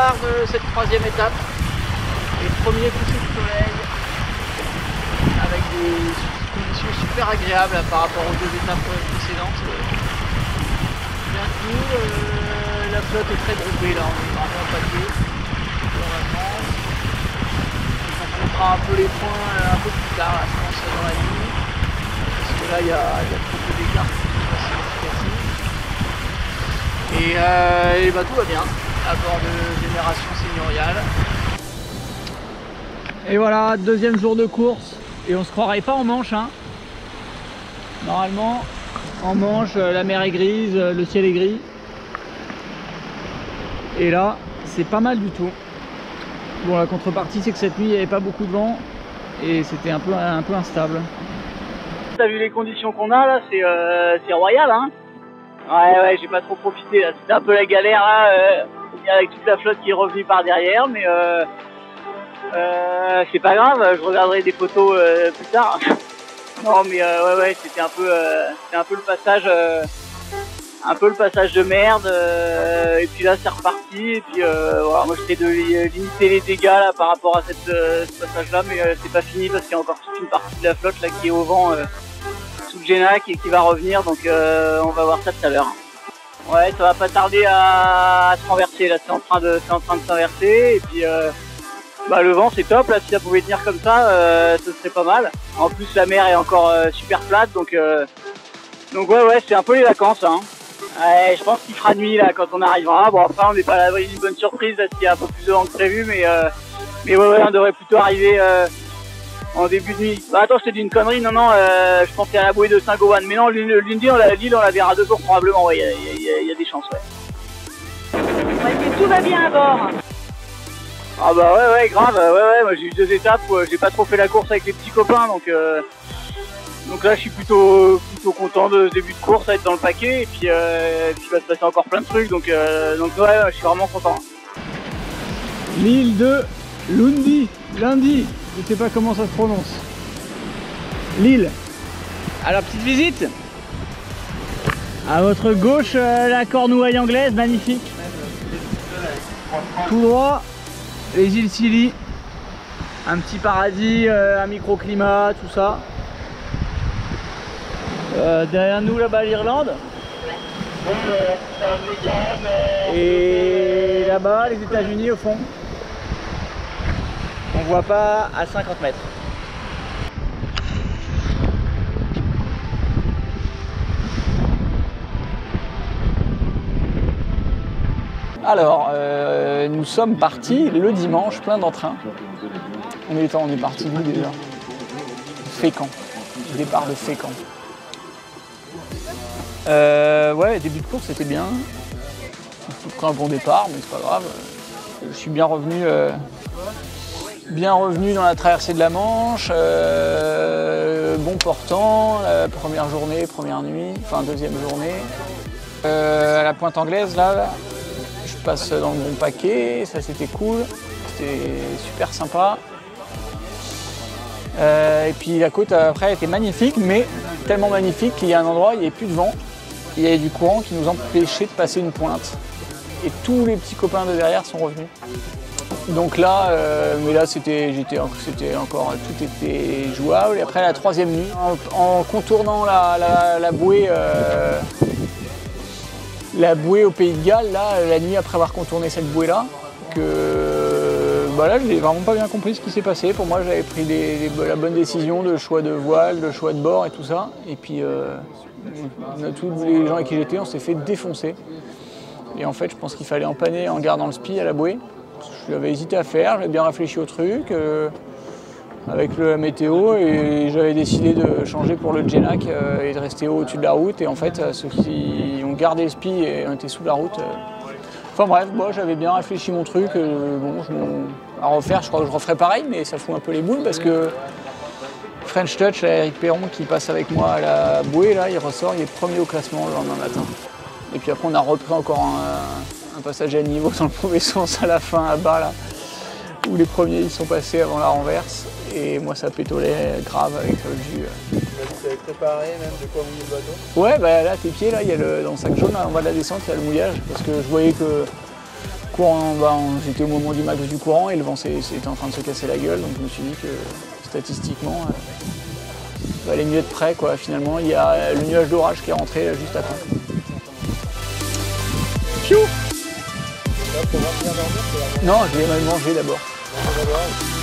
soir de cette troisième étape. Les premiers couchers de soleil avec des conditions super agréables par rapport aux deux étapes précédentes. Bien cool, la flotte est très groupée là, on est vraiment au paquet. On fera un peu les points un peu plus tard, je pense dans la nuit. Parce que là il y a trop peu d'écart pour que ce soit efficace. Et bah, tout va bien à bord de Génération Seigneuriale. Et voilà, deuxième jour de course. Et on se croirait pas en Manche, hein. Normalement, en Manche, la mer est grise, le ciel est gris. Et là, c'est pas mal du tout. Bon, la contrepartie, c'est que cette nuit, il n'y avait pas beaucoup de vent. Et c'était un peu instable. T'as vu les conditions qu'on a là, c'est royal, hein. Ouais, j'ai pas trop profité là. C'était un peu la galère là, avec toute la flotte qui est revenue par derrière, mais c'est pas grave, je regarderai des photos plus tard. Non, mais ouais, c'était un peu le passage de merde. Et puis là, c'est reparti. Et puis voilà, moi j'essaie de limiter les dégâts là par rapport à ce passage-là, mais c'est pas fini parce qu'il y a encore toute une partie de la flotte là qui est au vent. Sous le Génac et qui va revenir, donc on va voir ça tout à l'heure. Ouais, ça va pas tarder à se renverser là, c'est en train de s'inverser et puis bah, le vent c'est top là, si ça pouvait tenir comme ça, ce serait pas mal. En plus la mer est encore super plate, donc ouais, c'est un peu les vacances, hein. Ouais, je pense qu'il fera nuit là quand on arrivera. Bon, après on n'est pas à l'abri d'une bonne surprise là, s'il y a un peu plus de vent que prévu, mais ouais, on devrait plutôt arriver en début de nuit. Bah attends, je t'ai dit une connerie, non, je pensais à la bouée de Saint-Gobain. Mais non, l'île, on la verra 2 jours probablement, ouais, il y a des chances, ouais. Ouais, tout va bien à bord. Ah bah ouais, grave, ouais, moi j'ai eu 2 étapes où j'ai pas trop fait la course avec les petits copains, donc là je suis plutôt content de ce début de course, à être dans le paquet, et puis il va se passer encore plein de trucs, donc ouais, je suis vraiment content. L'île de Lundi. Je sais pas comment ça se prononce. Lille. Alors, petite visite. À votre gauche, la cornouaille anglaise, magnifique. Tout droit, les îles Scilly. Un petit paradis, un microclimat, tout ça. Derrière nous, là-bas, l'Irlande. Et là-bas, les États-Unis au fond. On voit pas à 50 mètres. Alors, nous sommes partis le dimanche, plein d'entrain. On est parti d'où déjà? Fécamp. Départ de Fécamp. Ouais, début de course c'était bien. On a pris un bon départ, mais c'est pas grave. Je suis bien revenu dans la traversée de la Manche, bon portant, la première journée, première nuit, enfin deuxième journée. À la Pointe Anglaise, là, je passe dans le bon paquet, ça c'était cool, c'était super sympa. Et puis la côte après était magnifique, mais tellement magnifique qu'il y a un endroit où il n'y avait plus de vent, il y avait du courant qui nous empêchait de passer une pointe. Et tous les petits copains de derrière sont revenus. Donc là, mais là c'était encore, tout était jouable. Et après la troisième nuit, en contournant la bouée au Pays de Galles, là, la nuit après avoir contourné cette bouée là, là je n'ai vraiment pas bien compris ce qui s'est passé. Pour moi j'avais pris la bonne décision de choix de voile, de choix de bord et tout ça. Et puis tous les gens avec qui j'étais, on s'est fait défoncer. Et en fait je pense qu'il fallait empanner en gardant le spi à la bouée. Je l'avais hésité à faire, j'avais bien réfléchi au truc avec la météo et j'avais décidé de changer pour le Génac et de rester au-dessus de la route. Et en fait, ceux qui ont gardé le spi et ont été sous la route. Enfin bref, moi j'avais bien réfléchi mon truc. À refaire, je crois que je referai pareil, mais ça fout un peu les boules parce que French Touch, là, Eric Perron qui passe avec moi à la bouée, là, il ressort, il est premier au classement le lendemain matin. Et puis après on a repris encore un passage à niveau dans le mauvais sens à la fin, à bas là, où les premiers ils sont passés avant la renverse et moi ça pétolait grave avec le jus. Tu avais préparé même de quoi mouiller le bateau? Ouais, bah là tes pieds là, il y a dans le sac jaune là, en bas de la descente, il y a le mouillage parce que je voyais que Courant, j'étais au moment du max du courant et le vent était en train de se casser la gueule, donc je me suis dit que statistiquement, il valait mieux être prêt, quoi. Finalement, il y a le nuage d'orage qui est rentré juste à temps. Piou! Là, pour bien dormir, c'est la Non, je vais mal manger d'abord. manger d'abord.